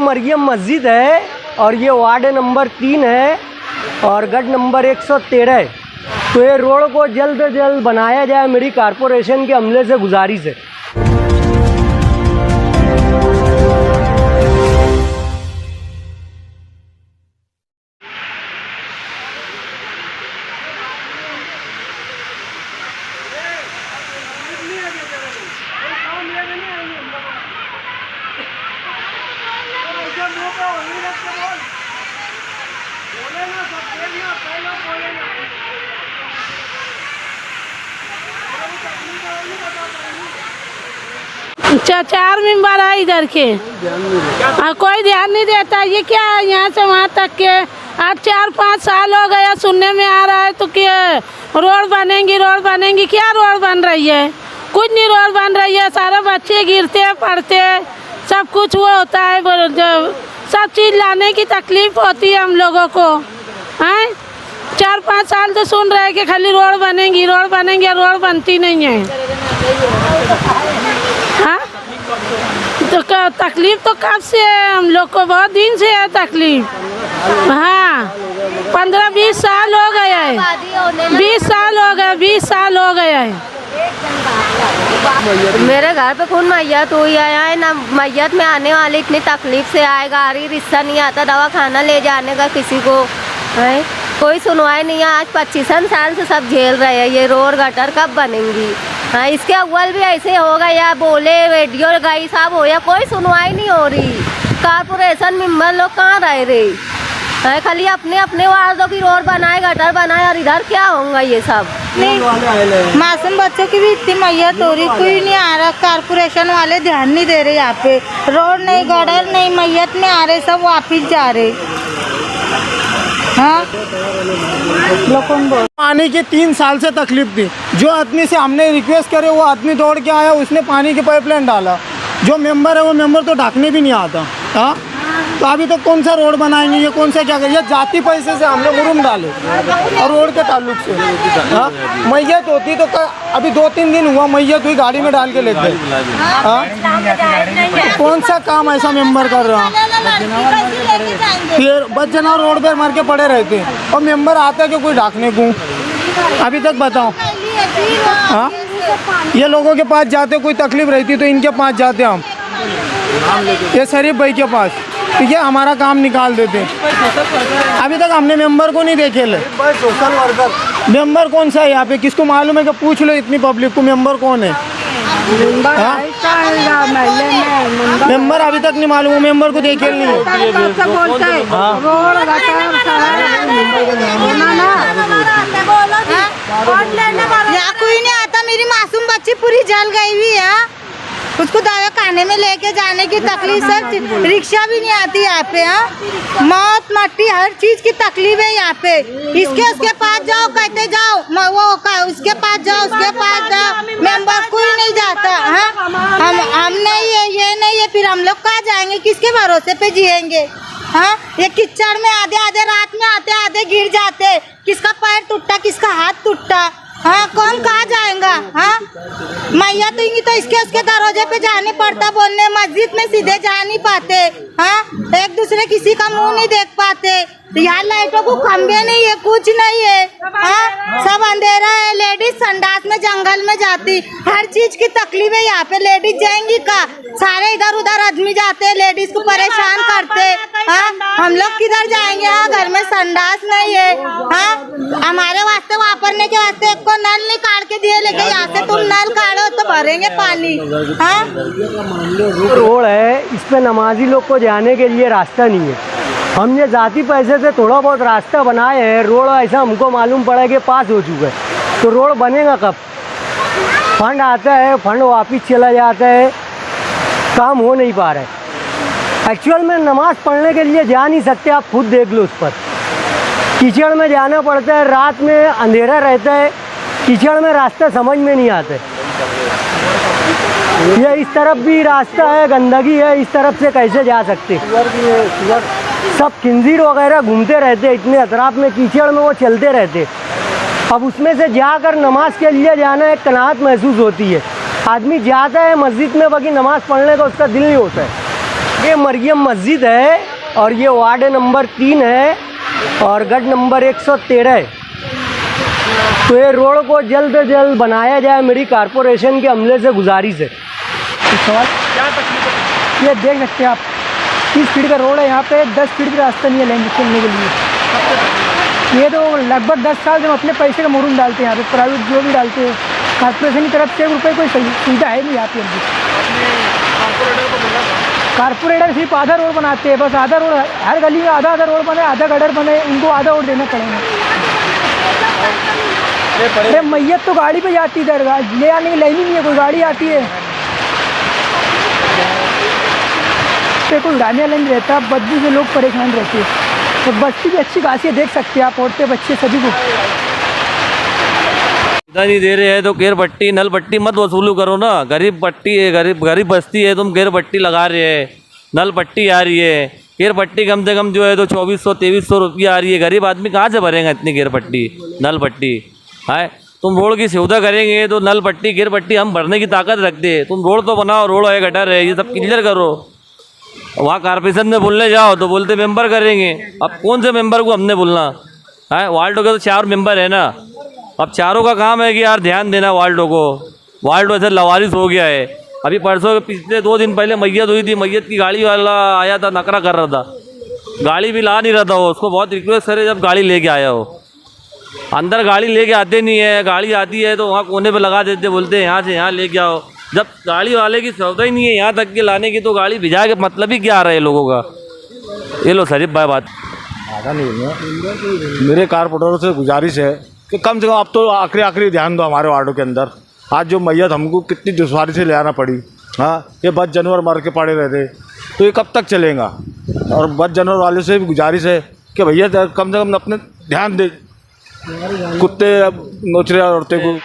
मरियम मस्जिद है और ये वार्ड नंबर 3 है और गढ़ नंबर 113 है। तो ये रोड को जल्द से जल्द बनाया जाए, मेरी कारपोरेशन के अमले से गुजारिश है। चार मेंबर है इधर के, कोई ध्यान नहीं देता। ये क्या है यहाँ से वहाँ तक के आज 4-5 साल हो गया, सुनने में आ रहा है तो क्या रोड बनेंगी। क्या रोड बन रही है? कुछ नहीं रोड बन रही है। सारे बच्चे गिरते हैं, पढ़ते हैं, सब कुछ वो होता है। सब चीज़ लाने की तकलीफ होती है हम लोगों को। हैं 4-5 साल तो सुन रहे हैं कि खाली रोड बनेंगी, रोड बनती नहीं है। हाँ तो तकलीफ तो कब से है हम लोग को, बहुत दिन से है तकलीफ। हाँ 15-20 साल हो गया है, 20 साल हो गया है। मेरे घर पे खून मैयत हुई है ना, मैयत में आने वाले इतनी तकलीफ से आए, गाड़ी रिश्ता नहीं आता, दवा खाना ले जाने का किसी को है, कोई सुनवाई नहीं है। आज 25 साल से सब झेल रहे हैं। ये रोड गटर कब बनेंगी? हाँ इसके अव्वल भी ऐसे होगा या बोले वीडियो गई साहब हो या कोई सुनवाई नहीं हो रही। कारपोरेशन मेंबर लोग कहाँ रह रहे है? खाली अपने अपने वार्डों की रोड बनाए, गटर बनाए और इधर क्या होगा ये सब? मासूम बच्चों की भी इतनी मैयत हो रही, कोई नहीं आ रहा। कारपोरेशन वाले ध्यान नहीं दे रहे। यहाँ पे रोड नहीं, गटर नहीं, मैयत में आ रहे, सब वापिस जा रहे। हाँ पानी की 3 साल से तकलीफ थी। जो आदमी से हमने रिक्वेस्ट करे वो आदमी दौड़ के आया, उसने पानी की पाइपलाइन डाला। जो मेंबर है वो मेंबर तो ढाकने भी नहीं आता। हाँ तो अभी तो कौन सा रोड बनाएंगे, ये कौन सा क्या करेंगे? जाति पैसे से हमने मुरुम डाले और रोड के ताल्लुक से। हाँ मैयत होती तो अभी 2-3 दिन हुआ मैयत हुई, गाड़ी में डाल के लेते। हाँ कौन सा काम ऐसा मेंबर कर रहा? फिर बस जना रोड पे मर के पड़े रहते हैं और मेंबर आता है कि कोई ढाकने को? अभी तक बताओ। हाँ ये लोगों के पास जाते, कोई तकलीफ रहती तो इनके पास जाते हम, ये शरीफ भाई के पास, ठीक है, हमारा काम निकाल देते। अभी तक हमने मेंबर को नहीं देखे। सोशल वर्कर मेंबर कौन सा है यहाँ पे? किसको मालूम है कि पूछ लो इतनी पब्लिक को मेंबर कौन है? मेंबर अभी तक नहीं मालूम, मेंबर को देखे नहीं। यहाँ कोई नहीं आता। मेरी मासूम बच्ची पूरी जल गई हुई है, उसको दवा खाने में लेके जाने की तकलीफ है। रिक्शा भी नहीं आती यहाँ पे। हाँ मौत मट्टी हर चीज की तकलीफ है यहाँ पे। उसके पास जाओ, कहते जाओ उसके पास जाओ, उसके पास जाओ, मेंबर कोई नहीं जाता। हाँ हम नहीं है, ये नहीं है, फिर हम लोग कहाँ जाएंगे? किसके भरोसे पे जिएंगे? हाँ ये किचड़ में आधे रात में आधे गिर जाते, किसका पैर टूटा, किसका हाथ टूटा। हाँ कौन कहाँ जाएगा? हाँ मैया तो उसके दरवाजे पे जाने पड़ता बोलने, मस्जिद में सीधे जा नहीं पाते। हाँ एक दूसरे किसी का मुंह नहीं देख पाते। यहाँ लाइटों को खंभे नहीं है, कुछ नहीं है। हाँ सब अंधेरा है। लेडीज संडास में जंगल में जाती, हर चीज की तकलीफ है यहाँ पे। लेडीज जाएंगी का? सारे इधर उधर आदमी जाते हैं, लेडीज को परेशान करते। हाँ हम लोग किधर जाएंगे? हाँ घर में संडास नहीं है। हाँ हमारे वास्ते वापरने के वास्ते एक को नल नहीं काट के दिए, लेकिन यहाँ से तुम नल काटो तो भरेंगे पानी। हाँ रोड है, इस पे नमाजी लोग को जाने के लिए रास्ता नहीं है। हमने जाती पैसे से थोड़ा बहुत रास्ता बनाए हैं। रोड ऐसा हमको मालूम पड़ा कि पास हो चुका है, तो रोड बनेगा कब? फंड आता है, फंड वापिस चला जाता है, काम हो नहीं पा रहा है। एक्चुअल में नमाज़ पढ़ने के लिए जा नहीं सकते, आप खुद देख लो। उस पर कीचड़ में जाना पड़ता है, रात में अंधेरा रहता है, कीचड़ में रास्ता समझ में नहीं आता। ये इस तरफ भी रास्ता है, गंदगी है, इस तरफ से कैसे जा सकते? सब खिंजीर वगैरह घूमते रहते, इतने अतराफ में कीचड़ में वो चलते रहते। अब उसमें से जाकर नमाज के लिए जाना एक कनाहत महसूस होती है। आदमी जाता है मस्जिद में, बाकी नमाज़ पढ़ने का उसका दिल नहीं होता है। ये मरियम मस्जिद है और ये वार्ड नंबर 3 है और गढ़ नंबर 113 है। तो ये रोड को जल्द से जल्द बनाया जाए, मेरी कारपोरेशन के अमले से गुजारिश है। सवाल क्या तकलीफ है? ये देख सकते हैं आप, 30 फीट का रोड है, यहाँ पे 10 फीट का रास्ता नहीं है लेन चलने के लिए। ये तो लगभग 10 साल से हम अपने पैसे का मुरुन डालते हैं यहाँ पे, प्राइवेट जो भी डालते हैं, कारपोरेशन की तरफ से ₹1 कोई सुविधा है नहीं यहाँ पे। कारपोरेटर सिर्फ आधा रोड बनाते हैं, बस आधा रोड, हर गली में आधा आधा रोड बने, आधा गटर बने, उनको आधा रोड देना पड़ेगा। अरे मैयत तो गाड़ी पे जाती है, इधर ले आने की लाइन ही नहीं है, कोई गाड़ी आती है पे कोई गाड़ी वाला नहीं रहता, बदबू से लोग परेशान रहते हैं। तो बस्ती की अच्छी खासियत देख सकते हैं आप, औरतें बच्चे सभी को। नहीं दे रहे हैं तो घेर पट्टी नल पट्टी मत वसूलू करो ना। गरीब पट्टी है, गरीब बस्ती है, तुम घेर पट्टी लगा रहे हैं, नल पट्टी आ रही है, घेर पट्टी कम से कम जो है तो 2400-2300 रुपया आ रही है। गरीब आदमी कहाँ से भरेगा इतनी घेर पट्टी नल पट्टी है? तुम रोड की सुविधा करेंगे तो नल पट्टी घेर पट्टी हम भरने की ताकत रखते हैं। तुम रोड तो बनाओ, रोड है, गटर है, ये सब क्लियर करो। वहाँ कारपोरेशन में बोलने जाओ तो बोलते मेंबर करेंगे। अब कौन से मेंबर को हमने बोलना है? वार्डों के तो 4 मेंबर है ना, अब चारों का काम है कि यार ध्यान देना वार्डों को। वार्ड वैसे लवारिस हो गया है। अभी परसों पिछले 2 दिन पहले मैयत हुई थी, मैयत की गाड़ी वाला आया था, नखरा कर रहा था, गाड़ी भी ला नहीं रहा था वो। उसको बहुत रिक्वेस्ट करे जब गाड़ी लेके आया हो। अंदर गाड़ी लेके आते नहीं है, गाड़ी आती है तो वहाँ कोने पे लगा देते, बोलते हैं यहाँ से यहाँ लेके आओ। जब गाड़ी वाले की सुविधा ही नहीं है यहाँ तक के लाने की, तो गाड़ी भिजा के मतलब ही क्या आ रहा है लोगों का? ये लो शरीफ भाई बात। आधा नहीं है। मेरे कारपोरेटरों से गुजारिश है कि कम से कम अब तो आखिरी ध्यान दो हमारे वार्डों के अंदर। आज जो मैयत हमको कितनी दुश्वारी से ले आना पड़ी, हाँ, ये बद जानवर मर के पड़े रहते, तो ये कब तक चलेगा? और बद जानवर वाले से भी गुजारिश है कि भैया कम से कम अपने ध्यान दे, कुत्ते नोच रहे औरतें को।